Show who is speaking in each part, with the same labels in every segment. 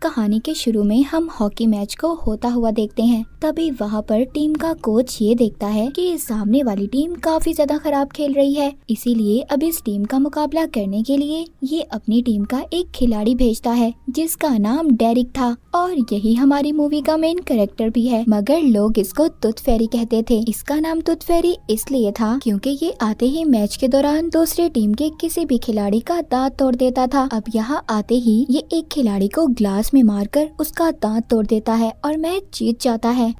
Speaker 1: कहानी के शुरू में हम हॉकी मैच को होता हुआ देखते हैं। तभी वहाँ पर टीम का कोच ये देखता है कि सामने वाली टीम काफी ज्यादा खराब खेल रही है, इसीलिए अब इस टीम का मुकाबला करने के लिए ये अपनी टीम का एक खिलाड़ी भेजता है जिसका नाम डेरिक था और यही हमारी मूवी का मेन कैरेक्टर भी है। मगर लोग इसको टूथ फेरी कहते थे। इसका नाम टूथ फेरी इसलिए था क्योंकि ये आते ही मैच के दौरान दूसरी टीम के किसी भी खिलाड़ी का दांत तोड़ देता था। अब यहाँ आते ही ये एक खिलाड़ी को ग्लास में मारकर उसका दांत तोड़ देता है और मैच जीत जाता है।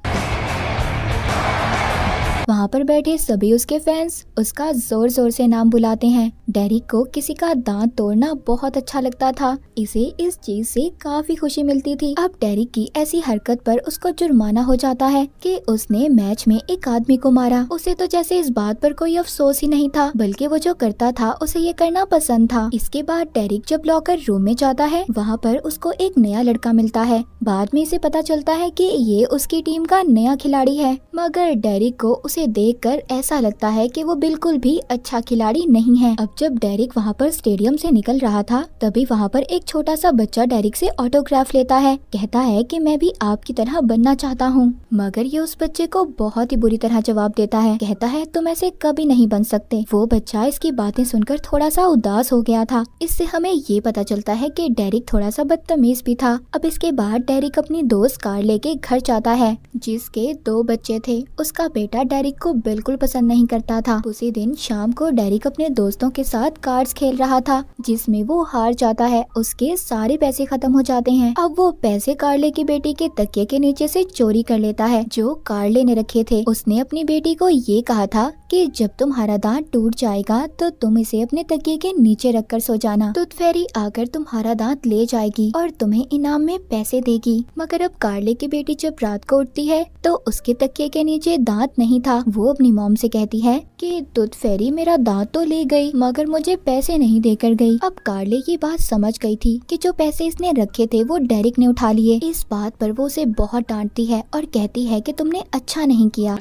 Speaker 1: वहाँ पर बैठे सभी उसके फैंस उसका जोर जोर से नाम बुलाते हैं। डेरिक को किसी का दांत तोड़ना बहुत अच्छा लगता था, इसे इस चीज से काफी खुशी मिलती थी। अब डेरिक की ऐसी हरकत पर उसको जुर्माना हो जाता है कि उसने मैच में एक आदमी को मारा। उसे तो जैसे इस बात पर कोई अफसोस ही नहीं था, बल्कि वो जो करता था उसे ये करना पसंद था। इसके बाद डेरिक जब लॉकर रूम में जाता है, वहाँ पर उसको एक नया लड़का मिलता है। बाद में इसे पता चलता है कि ये उसकी टीम का नया खिलाड़ी है, मगर डेरिक को उसे देखकर ऐसा लगता है कि वो बिल्कुल भी अच्छा खिलाड़ी नहीं है। अब जब डेरिक वहाँ पर स्टेडियम से निकल रहा था, तभी वहाँ पर एक छोटा सा बच्चा डेरिक से ऑटोग्राफ लेता है। कहता है कि मैं भी आपकी तरह बनना चाहता हूँ, मगर ये उस बच्चे को बहुत ही बुरी तरह जवाब देता है। कहता है तुम ऐसे कभी नहीं बन सकते। वो बच्चा इसकी बातें सुनकर थोड़ा सा उदास हो गया था। इससे हमें ये पता चलता है कि डेरिक थोड़ा सा बदतमीज भी था। अब इसके बाद डेरिक अपनी दोस्त कार लेके घर जाता है, जिसके 2 बच्चे थे। उसका बेटा डेरिक को बिल्कुल पसंद नहीं करता था। उसी दिन शाम को डेरिक अपने दोस्तों के साथ कार्ड्स खेल रहा था, जिसमें वो हार जाता है। उसके सारे पैसे खत्म हो जाते हैं। अब वो पैसे कार्ले की बेटी के तकिए के नीचे से चोरी कर लेता है, जो कार्ले ने रखे थे। उसने अपनी बेटी को ये कहा था कि जब तुम्हारा दांत टूट जाएगा तो तुम इसे अपने तकिए के नीचे रखकर सो जाना। टूथ फेरी आकर तुम्हारा दांत ले जाएगी और तुम्हें इनाम में पैसे देगी। मगर अब कार्ले की बेटी जब रात को उठती है तो उसके तकिए के नीचे दांत नहीं था। वो अपनी मॉम से कहती है कि टूथ फेरी मेरा दांत तो ले गई, मगर मुझे पैसे नहीं देकर गई। अब कार्ले ये बात समझ गई थी कि जो पैसे इसने रखे थे वो डेरिक ने उठा लिए। इस बात पर वो उसे बहुत डांटती है और कहती है कि तुमने अच्छा नहीं किया।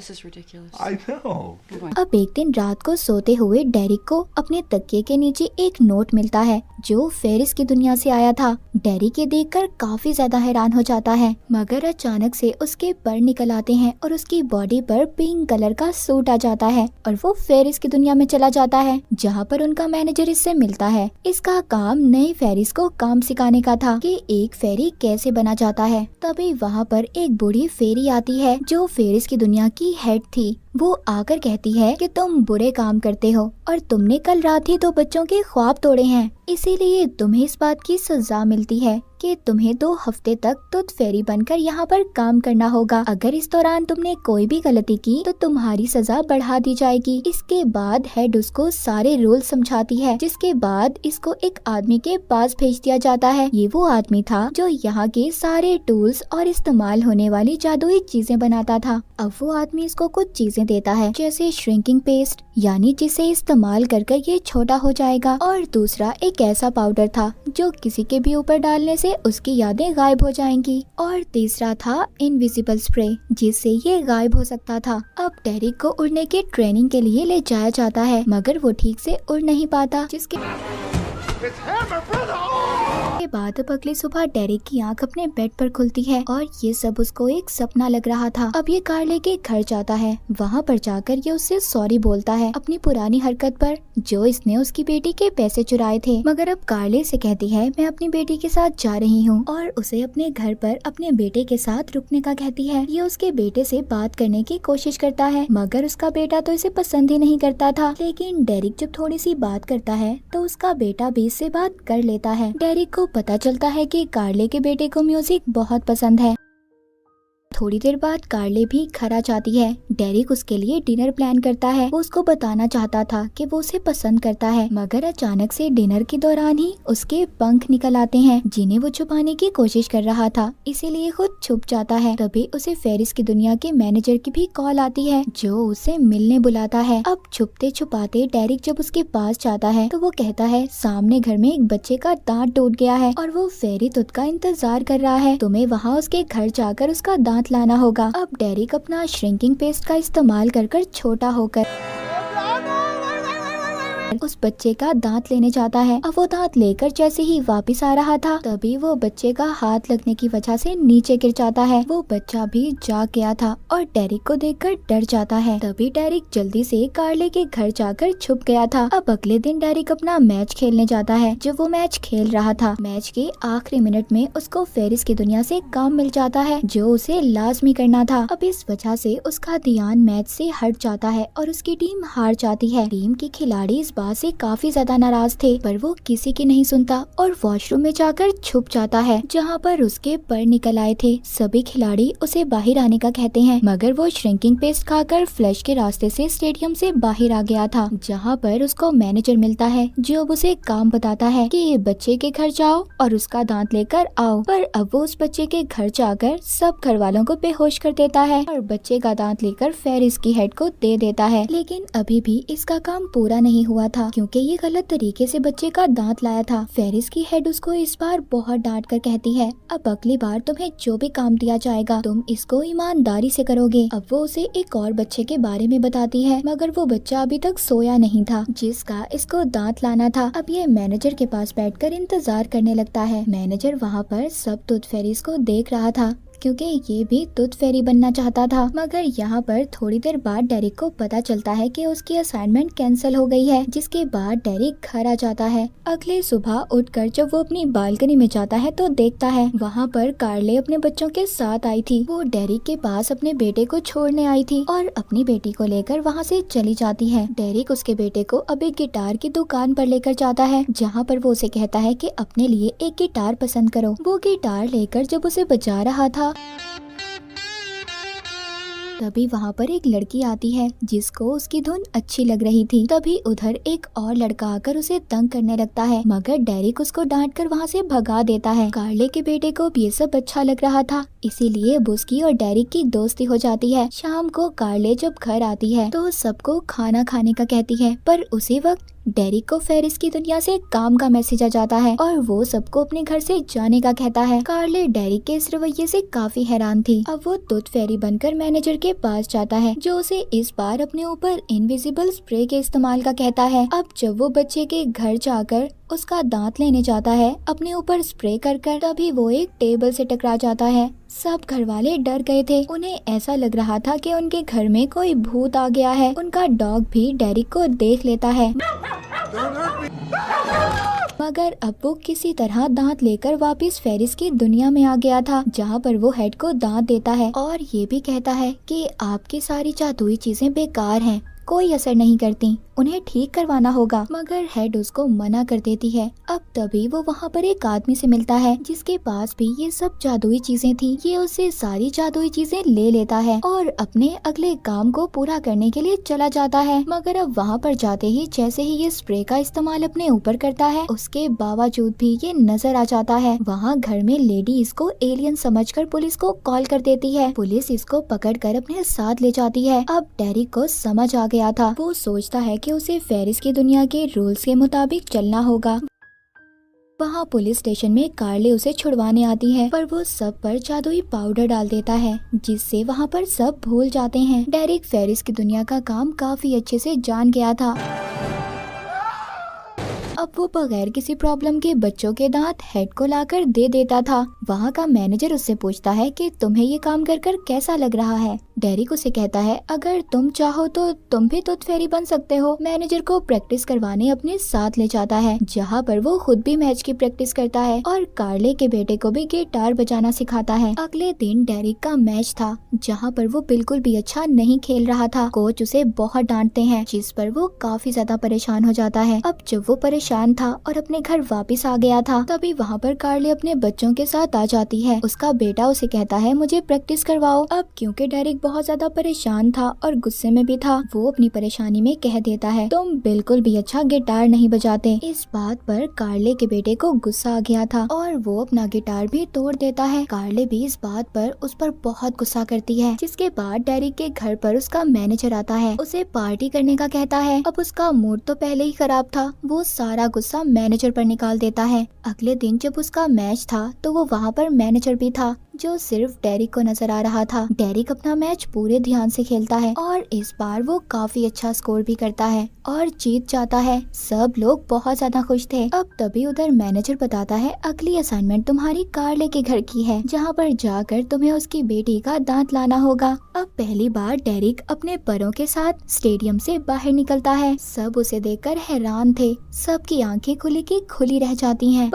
Speaker 1: अब एक दिन रात को सोते हुए डेरिक को अपने तकिए के नीचे एक नोट मिलता है जो फेरिस की दुनिया से आया था। डेरिक ये देखकर काफी ज्यादा हैरान हो जाता है, मगर अचानक से उसके पर निकल आते हैं और उसकी बॉडी पर पिंक कलर का सूट आ जाता है और वो फेरिस की दुनिया में चला जाता है, जहाँ पर उनका मैनेजर इससे मिलता है। इसका काम नए फेरिस को काम सिखाने का था कि एक फेरी कैसे बना जाता है। तभी वहाँ पर एक बूढ़ी फेरी आती है जो फेरिस की दुनिया की हेड थी। वो आकर कहती है कि तुम बुरे काम करते हो और तुमने कल रात ही 2 बच्चों के ख्वाब तोड़े हैं, इसीलिए तुम्हें इस बात की सजा मिलती है कि तुम्हें 2 हफ्ते तक टूथ फेरी बनकर यहाँ पर काम करना होगा। अगर इस दौरान तुमने कोई भी गलती की तो तुम्हारी सजा बढ़ा दी जाएगी। इसके बाद हेड उसको सारे रूल समझाती है, जिसके बाद इसको एक आदमी के पास भेज दिया जाता है। ये वो आदमी था जो यहाँ के सारे टूल्स और इस्तेमाल होने वाली जादुई चीजें बनाता था। अब वो आदमी इसको कुछ चीजें देता है, जैसे श्रिंकिंग पेस्ट, यानी जिसे इस्तेमाल कर ये छोटा हो जाएगा, और दूसरा एक ऐसा पाउडर था जो किसी के भी ऊपर डालने से उसकी यादें गायब हो जाएंगी, और तीसरा था इनविजिबल स्प्रे, जिससे ये गायब हो सकता था। अब डेरिक को उड़ने की ट्रेनिंग के लिए ले जाया जाता है, मगर वो ठीक से उड़ नहीं पाता, जिसके बाद अब अगली सुबह डेरिक की आंख अपने बेड पर खुलती है और ये सब उसको एक सपना लग रहा था। अब ये कार्ले के घर जाता है। वहाँ पर जाकर ये उससे सॉरी बोलता है अपनी पुरानी हरकत पर, जो इसने उसकी बेटी के पैसे चुराए थे। मगर अब कार्ले से कहती है मैं अपनी बेटी के साथ जा रही हूँ, और उसे अपने घर पर अपने बेटे के साथ रुकने का कहती है। ये उसके बेटे से बात करने की कोशिश करता है, मगर उसका बेटा तो इसे पसंद ही नहीं करता था। लेकिन डेरिक जब थोड़ी सी बात करता है तो उसका बेटा भी इससे बात कर लेता है। डेरिक को पता चलता है कि कार्ले के बेटे को म्यूजिक बहुत पसंद है। थोड़ी देर बाद कार्ले भी घर आ जाती है। डेरिक उसके लिए डिनर प्लान करता है। वो उसको बताना चाहता था कि वो उसे पसंद करता है, मगर अचानक से डिनर के दौरान ही उसके पंख निकल आते हैं, जिन्हें वो छुपाने की कोशिश कर रहा था, इसीलिए खुद छुप जाता है। तभी उसे फेरिस की दुनिया के मैनेजर की भी कॉल आती है, जो उसे मिलने बुलाता है। अब छुपते छुपाते डेरिक जब उसके पास जाता है तो वो कहता है सामने घर में एक बच्चे का दांत टूट गया है और वो फेरी तुद का इंतजार कर रहा है। तुम्हें वहाँ उसके घर जाकर उसका दांत लाना होगा। अब डेरिक अपना श्रिंकिंग पेस्ट का इस्तेमाल कर छोटा होकर उस बच्चे का दांत लेने जाता है। अब वो दांत लेकर जैसे ही वापस आ रहा था तभी वो बच्चे का हाथ लगने की वजह से नीचे गिर जाता है। वो बच्चा भी जाग गया था और डेरिक को देखकर डर जाता है। तभी डेरिक जल्दी से कार्ले के घर जाकर छुप गया था। अब अगले दिन डेरिक अपना मैच खेलने जाता है। जब वो मैच खेल रहा था मैच के आखिरी मिनट में उसको फेरिस की दुनिया से काम मिल जाता है जो उसे लाजमी करना था। अब इस वजह से उसका ध्यान मैच से हट जाता है और उसकी टीम हार जाती है। टीम के खिलाड़ी इस बात से काफी ज्यादा नाराज थे पर वो किसी की नहीं सुनता और वॉशरूम में जाकर छुप जाता है जहाँ पर उसके पर निकल आए थे। सभी खिलाड़ी उसे बाहर आने का कहते हैं मगर वो श्रिंकिंग पेस्ट खाकर फ्लैश के रास्ते से स्टेडियम से बाहर आ गया था जहाँ पर उसको मैनेजर मिलता है जो अब उसे काम बताता है कि बच्चे के घर जाओ और उसका दांत लेकर आओ। पर अब वो उस बच्चे के घर जाकर सब घर वालों को बेहोश कर देता है और बच्चे का दांत लेकर फेरिस की हेड को दे देता है। लेकिन अभी भी इसका काम पूरा नहीं हुआ था क्योंकि ये गलत तरीके से बच्चे का दांत लाया था। फेरिस की हेड उसको इस बार बहुत डांट कर कहती है अब अगली बार तुम्हें जो भी काम दिया जाएगा तुम इसको ईमानदारी से करोगे। अब वो उसे एक और बच्चे के बारे में बताती है मगर वो बच्चा अभी तक सोया नहीं था जिसका इसको दांत लाना था। अब ये मैनेजर के पास बैठकर इंतजार करने लगता है। मैनेजर वहाँ पर सब टूथ फेरीज को देख रहा था क्योंकि ये भी टूथ फेरी बनना चाहता था। मगर यहाँ पर थोड़ी देर बाद डेरिक को पता चलता है कि उसकी असाइनमेंट कैंसिल हो गई है जिसके बाद डेरिक घर आ जाता है। अगले सुबह उठकर जब वो अपनी बालकनी में जाता है तो देखता है वहाँ पर कार्ले अपने बच्चों के साथ आई थी। वो डेरिक के पास अपने बेटे को छोड़ने आई थी और अपनी बेटी को लेकर वहाँ से चली जाती है। डेरिक उसके बेटे को अब एक गिटार की दुकान पर लेकर जाता है जहाँ पर वो उसे कहता है कि अपने लिए एक गिटार पसंद करो। वो गिटार लेकर जब उसे बजा रहा था तभी वहाँ पर एक लड़की आती है जिसको उसकी धुन अच्छी लग रही थी। तभी उधर एक और लड़का आकर उसे तंग करने लगता है मगर डेरिक उसको डांट कर वहाँ से भगा देता है। कार्ले के बेटे को भी ये सब अच्छा लग रहा था इसीलिए बुस्की और डेरिक की दोस्ती हो जाती है। शाम को कार्ले जब घर आती है तो सबको खाना खाने का कहती है पर उसी वक्त डेरिक को फेरिस की दुनिया से काम का मैसेज आ जाता है और वो सबको अपने घर से जाने का कहता है। कार्ले डेरिक के इस रवैये से काफी हैरान थी। अब वो टूथ फेरी बनकर मैनेजर के पास जाता है जो उसे इस बार अपने ऊपर इनविजिबल स्प्रे के इस्तेमाल का कहता है। अब जब वो बच्चे के घर जाकर उसका दांत लेने जाता है अपने ऊपर स्प्रे कर तभी वो एक टेबल से टकरा जाता है। सब घर वाले डर गए थे। उन्हें ऐसा लग रहा था कि उनके घर में कोई भूत आ गया है। उनका डॉग भी डेरिक को देख लेता है मगर अब वो किसी तरह दांत लेकर वापस फेरिस की दुनिया में आ गया था जहाँ पर वो हेड को दांत देता है और ये भी कहता है कि आपकी सारी जादुई चीजें बेकार हैं, कोई असर नहीं करती, उन्हें ठीक करवाना होगा। मगर हेड उसको मना कर देती है। अब तभी वो वहाँ पर एक आदमी से मिलता है जिसके पास भी ये सब जादुई चीजें थी। ये उससे सारी जादुई चीजें ले लेता है और अपने अगले काम को पूरा करने के लिए चला जाता है। मगर अब वहाँ पर जाते ही जैसे ही ये स्प्रे का इस्तेमाल अपने ऊपर करता है उसके बावजूद भी ये नजर आ जाता है। वहाँ घर में लेडी इसको एलियन समझकर पुलिस को कॉल कर देती है। पुलिस इसको पकड़कर अपने साथ ले जाती है। अब डेरिक को समझ आ गया था। वो सोचता है कि उसे फेरिस की दुनिया के रूल्स के मुताबिक चलना होगा। वहाँ पुलिस स्टेशन में कार्ले उसे छुड़वाने आती है पर वो सब पर जादुई पाउडर डाल देता है जिससे वहाँ पर सब भूल जाते हैं। डेरिक फेरिस की दुनिया का काम काफी अच्छे से जान गया था। अब वो बगैर किसी प्रॉब्लम के बच्चों के दांत हेड को लाकर दे देता था। वहाँ का मैनेजर उससे पूछता है कि तुम्हें ये काम कर कर कैसा लग रहा है। डेरिक उसे कहता है अगर तुम चाहो तो तुम भी टूथ फेरी बन सकते हो। मैनेजर को प्रैक्टिस करवाने अपने साथ ले जाता है जहाँ पर वो खुद भी मैच की प्रैक्टिस करता है और कार्ले के बेटे को भी गिटार बजाना सिखाता है। अगले दिन डेरिक का मैच था जहाँ पर वो बिल्कुल भी अच्छा नहीं खेल रहा था। कोच उसे बहुत डांटते हैं जिस पर वो काफी ज्यादा परेशान हो जाता है। अब जब वो परेशान था और अपने घर वापस आ गया था तभी वहाँ पर कार्ले अपने बच्चों के साथ आ जाती है। उसका बेटा उसे कहता है मुझे प्रैक्टिस करवाओ। अब क्योंकि डेरिक बहुत ज्यादा परेशान था और गुस्से में भी था वो अपनी परेशानी में कह देता है तुम बिल्कुल भी अच्छा गिटार नहीं बजाते। इस बात पर कार्ले के बेटे को गुस्सा आ गया था और वो अपना गिटार भी तोड़ देता है। कार्ले भी इस बात पर उस पर बहुत गुस्सा करती है जिसके बाद डेरिक के घर पर उसका मैनेजर आता है, उसे पार्टी करने का कहता है। अब उसका मूड तो पहले ही खराब था, वो सारा गुस्सा मैनेजर पर निकाल देता है। अगले दिन जब उसका मैच था तो वो वहाँ पर मैनेजर भी था जो सिर्फ डेरिक को नजर आ रहा था। डेरिक अपना मैच पूरे ध्यान से खेलता है और इस बार वो काफी अच्छा स्कोर भी करता है और जीत जाता है। सब लोग बहुत ज्यादा खुश थे। अब तभी उधर मैनेजर बताता है अगली असाइनमेंट तुम्हारी कार्ले के घर की है, जहाँ पर जाकर तुम्हें उसकी बेटी का दांत लाना होगा। अब पहली बार डेरिक अपने परों के साथ स्टेडियम से बाहर निकलता है। सब उसे देखकर हैरान थे। सबकी आंखें खुली की खुली रह जाती हैं।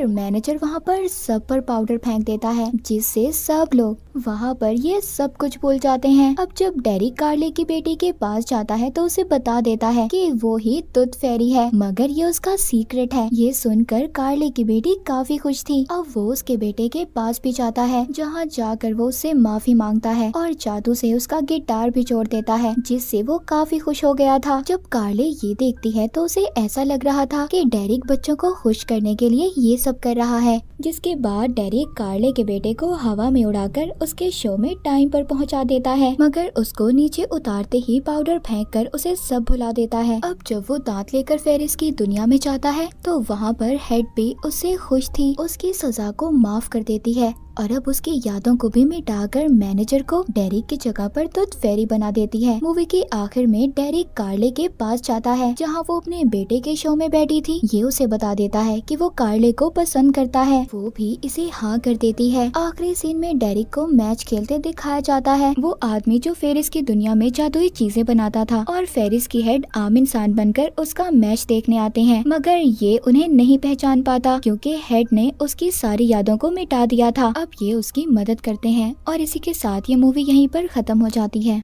Speaker 1: मैनेजर वहाँ पर सब पर पाउडर फेंक देता है, जिससे सब लोग वहाँ पर ये सब कुछ भूल जाते हैं। अब जब डेरिक कार्ले की बेटी के पास जाता है तो उसे बता देता है कि वो ही टूथ फेरी है, मगर ये उसका सीक्रेट है। ये सुनकर कार्ले की बेटी काफी खुश थी। अब वो उसके बेटे के पास भी जाता है, जहाँ जाकर वो उससे माफी मांगता है और जादू से उसका गिटार भी जोड़ देता है, जिससे वो काफी खुश हो गया था। जब कार्ले ये देखती है तो उसे ऐसा लग रहा था कि डेरिक बच्चों को खुश करने के लिए ये सब कर रहा है। जिसके बाद डेरिक कार्ले के बेटे को हवा में उड़ाकर उसके शो में टाइम पर पहुंचा देता है, मगर उसको नीचे उतारते ही पाउडर फेंककर उसे सब भुला देता है। अब जब वो दांत लेकर फेरिस की दुनिया में जाता है तो वहाँ पर हेड भी उससे खुश थी, उसकी सजा को माफ कर देती है और अब उसकी यादों को भी मिटाकर मैनेजर को डेरिक की जगह पर टूथ फेरी बना देती है। मूवी के आखिर में डेरिक कार्ले के पास जाता है, जहाँ वो अपने बेटे के शो में बैठी थी। ये उसे बता देता है कि वो कार्ले को पसंद करता है। वो भी इसे हाँ कर देती है। आखिरी सीन में डेरिक को मैच खेलते दिखाया जाता है। वो आदमी जो फेरिस की दुनिया में जादुई चीजें बनाता था और फेरिस की हेड आम इंसान बनकर उसका मैच देखने आते हैं, मगर ये उन्हें नहीं पहचान पाता क्योंकि हेड ने उसकी सारी यादों को मिटा दिया था। अब ये उसकी मदद करते हैं और इसी के साथ ये मूवी यहीं पर खत्म हो जाती है।